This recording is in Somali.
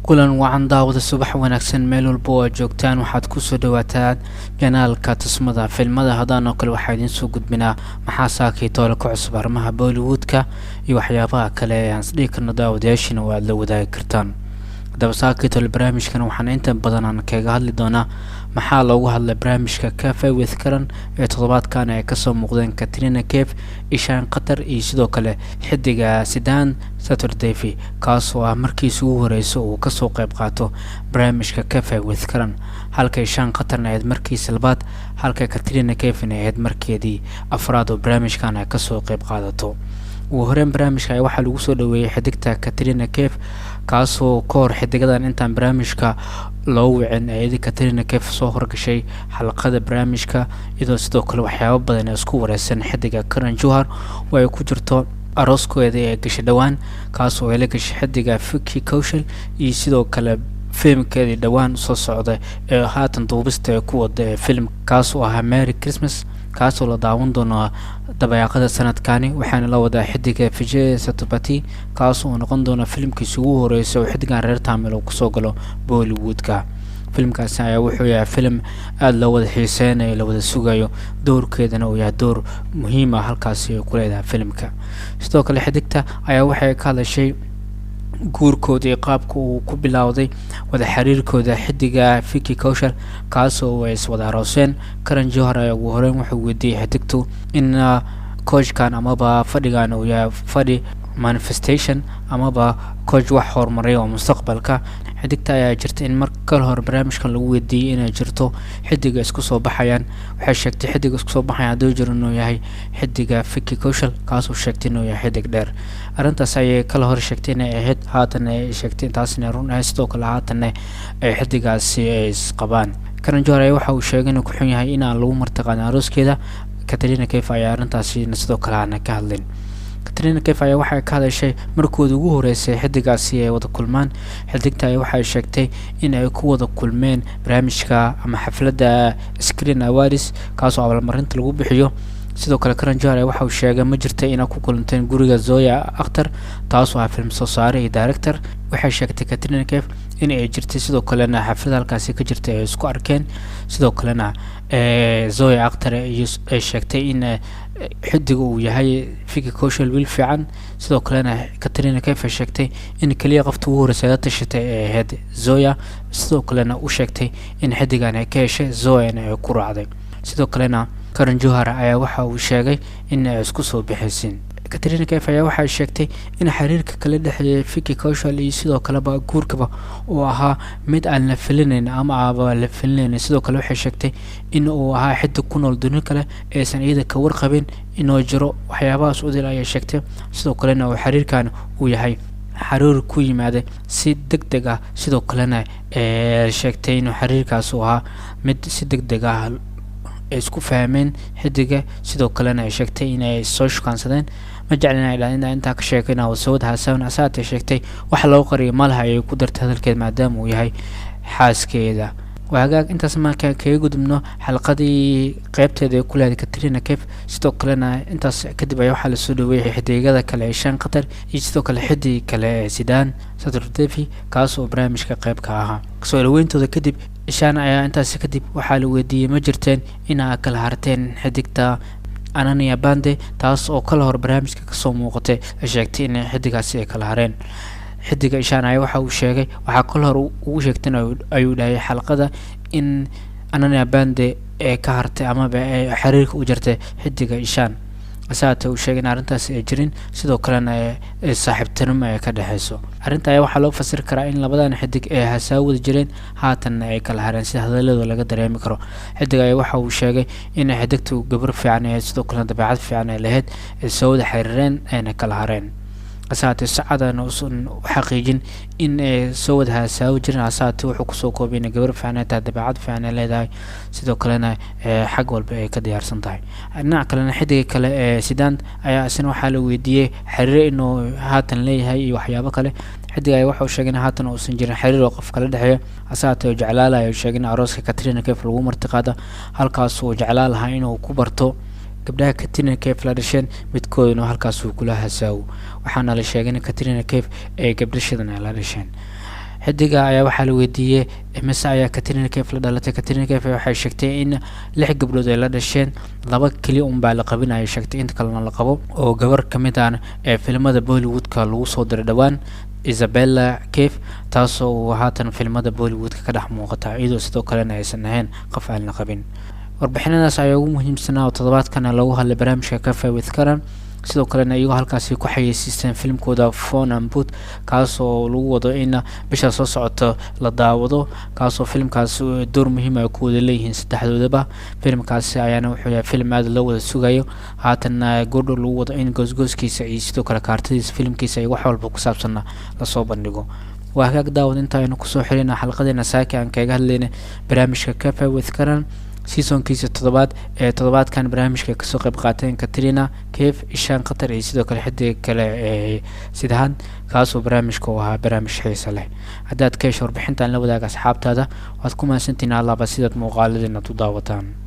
kulan wacan daawada subax wanaagsan meel walba oo joogtaan waxaad ku soo dhawaataan janaalka tusmada filmada hadaan oo kale waxaa idin soo gudbinaa maxaa saakay toole ku cusub arrimaha Bollywoodka iyo waxyaabaha kale ee aan isdhihi karno daawadayaashina oo aad la wadaagi kartaan hadaba saakay toole barnaamijkan waxaan inta badan aan kaga hadli doonaa maxaa loogu hadlay barnaamijka Cafe with Karan ee toddobaadkan ay ka soo muuqdeen Katrina Kaif, Ishaan Qatar iyo sidoo kale xidiga Sidaan Saturday kaasoo ah markiis ugu horeysay uu ka soo qayb qaato barnaamijka Cafe with Karan halka Ishaan Qatarna ay markiis labaad halka Katrina Kaifna ay markeedii afraad oo barnaamijkan ay ka soo qayb qaadato ugu horeen barnaamijka waxa lagu soo dhaweeyay xidigta Katrina Kaif kaasoo koor xidigadan intaan barnaamijka loo wicin ayadii Katrina Kaif soo horgashay xalqada barnaamijka iyadoo sidoo kale waxyaabo badan isku wareysan xidiga Karan Johar oo ay ku jirto arooskooda ee gashay dhawaan kaasoo ay la gashay xidiga Vicky Kaushal iyo sidoo kale filimkeedii dhawaan soo socda ee haatan duubista ku wada film kaasoo ah Merry Christmas kaasoo la daawan doono dabayaaqada sanadkani waxaana la wadaa xidiga Vijay Sethupathi kaasoo noqon doona filimkiisa ugu horeysay oo xidigan reer Tamil ku soo galo Bollywoodka filimkaasi ayaa wuxuu yahay film aad loo wada xiiseynayo la wada sugayo doorkeedana uu yahay door muhiim ah halkaasi ku leedahay filimka sidoo kale xidigta ayaa waxay ka hadashay guurkooda iyo qaabka uu ku bilowday wada xiriirkooda xidiga Vicky Kaushal kaasoo ay wada arooseen Karan Johar ayaa ugu horeen wuxuu weydiiyay xidigtu in coachkan amaba fadhigan uu yahay fadhi manifestation amaba coach wax horumaray oo mustaqbalka xidigta ayaa jirta in marka hore barnaamijkan lagu weydiiyay inay jirto xidiga isku soo baxayaan waxay sheegtay xidiga isku soo baxayaan haduu jiro inuu yahay xidiga Vicky Kaushal kaasoo sheegtay inuu yahay xidig dheer arintaas ayay kala hor sheegtay inay ahayd haatan ay sheegtay taasina run ah sidoo kale haatan ay xidigaasi ay isqabaan Karan Johar waxa uu sheegay inuu ku xun yahay in aan lagu martaqaan arooskeeda Katrina Kaif ayaa arintaasi sidoo kale aan ka hadlin Katrina Kaif ayaa waxay ka hadashay markoodii ugu horeysay xidigaasi ay wada kulmaan xidigta ay waxay sheegtay in ay ku wada kulmeen barnaamijka ama xafladda Screen Awards kaasoo abaalmarinta lagu bixiyo sidoo kale Karan Johar waxa uu sheegay ma jirtay in ay ku kulanteen guriga Zoya Akhtar taasoo ah film soo saaray iyo director waxay sheegtay Katrina Kaif in ay jirtay sidoo kale xaflad halkaasi ka jirtay ay isku arkeen sidoo kalena Zoya Akhtar ay sheegtay in xidiga uu yahay Vicky Kaushal wiil fiican sidoo kalena Katrina Kaif sheegtay in kaliya qofta ugu horeysay ay tashatay ee ahayd Zoya sidoo kalena u sheegtay in xidigan ay ka heshay Zoya ay ku raacday sidoo kalena Karan Johar ayaa waxa uu sheegay in ay isku soo bixiseen Katrina Kaif ayaa waxay sheegtay in xiriirka kala dhaxeeya Vicky Kaushal iyo sidoo kale guurkaba oo ahaa mid aan la filinayn ama la filinayn sidoo kale waxay sheegtay in uu ahaa xidig ku nool dunida kale aysan iyada ka warqabin inuu jiro waxyaabahaas u dil ay sheegtay sidoo kalena uu xiriirkan uu yahay xiriir ku yimaada si degdeg ah sidoo kalena sheegtay in xiriirkaas uu ahaa mid si degdeg ah isku fahmeen xidiga sidoo kalena ay sheegtay in ay soo shukaansadeen ma jeclina ilaa inta ka sheekayna oo sawd Hassan asaatay sheegtay wax loo qariyo malaha ay ku dartay hadalkeed maadaama uu yahay xaaskeeda waagaag intaas ma ka gudubno xalqadii qaybteeda ku leedahay Katrina Kaif sidoo kalena intaas kadib ay waxa la soo dhaweeyay xidigada kale Ishaan Qatar iyo sidoo kale xidig kale Sidaan Saturday kaasoo barnaamijka qayb ka ahaa soo dhaweyntooda kadib Ishaan ayaa intaas kadib waxa la weydiiyay ma jirteen in ay kala harteen xidigta Ananya Bande taas oo kala hor barnaamijka ka soo muuqatay sheegtay in xidigaasi ay kala hareen xidiga Ishaan ayaa waxa uu sheegay waxa kala hor uu sheegtay ayuu dhahay xalqada in Ananya Bande ee ka hartay ama xiriirka u jirtay xidiga Ishaan asaatay uu sheegay in arintaas ay jirin sidoo kalena saaxiibtinimo ay ka dhaxayso arinta ayaa waxa loo fasir karaa in labadan xidig ay hasaawada jireen haatan ay kala hareen si hadalada laga dareemi karo xidig ayaa waxa uu sheegay in xidigtu gabar fiican ay sidoo kale dabeecad fiican ay lahayd soo wada xiriireen ayna kala hareen asaatay sacadan oo xaqiijin in soo wada hasaawo jireen asaatay wuxuu ku soo koobay in gabar fiican ay dabeecad fiican ay leedahay sidoo kalena xaq walba ay ka diyaarsan tahay dhinaca kalena xidiga kale Sidaan ayaa isna waxa la weydiiyay xiriir inuu haatan leeyahay iyo waxyaabo kale xidiga ay waxa uu sheegay in haatan uu san jirin xiriir oo qof kala dhaxeeyo asaatay oo jeclaalahay sheegay in arooska Katrina Kaif lagu martiqaada halkaas uu jeclaalahay inuu ku barto gabdhaha Katrina Kaif la dhasheen midkoodna halkaas uu kula hasaawo waxaana la sheegay in Katrina Kaif ay gabdhashadan la dhasheen xidiga ayaa waxaa la weydiiyey imise ayaa Katrina Kaif la dhalatay. Katrina Kaif waxay sheegtay in 6 gabdhood ay la dhasheen, 2 kaliya baa la qabin ayay sheegtay, inta kalena la qabo, oo gabar ka mid ah ee filimada Bollywoodka lagu soo diray dhawaan, Isabella Kaif, taasoo haatan filimada Bollywoodka ka dhex muuqata iyadoo sidoo kalena aysan ahayn qof aan la qabin. warbixinadaas ayaa ugu muhiimsanaa oo toddobaadkan lagu hadlay barnaamijka Cafe with Karan. sidoo kalena iyagoo halkaasi ku xayeysiisteen filimkooda Phone and Boot, kaasoo lagu wado in bisha soo socota la daawado, kaasoo filimkaas door muhiim ah ku wada leeyihiin saddexdoodaba. filimkaasi ayaana wuxuu yahay filim aad loo wada sugayo, haatan goordhow lagu wado in goosgooskiisa iyo sidoo kale kaartadiisa filimkiisa iyo wax walba ku saabsan la soo bandhigo. waa hagaag daawad inta aynu kusoo xirina xalqadeena saaki aan kaga hadlayna barnaamijka Cafe with Karan seasonkiisa 7 ee toddobaadkan. barnaamijka kasoo qayb qaateen Katrina Kaif, Ishaan Qatar iyo sidoo kale xidig kale ee Sidahan, kaasoo barnaamijka u ahaa barnaamij xiiso leh. haddaad ka hesho warbixintan la wadaaga asxaabtaada, waad ku mahadsantihiin allaaba sidaad muuqaaladeena u daawataan.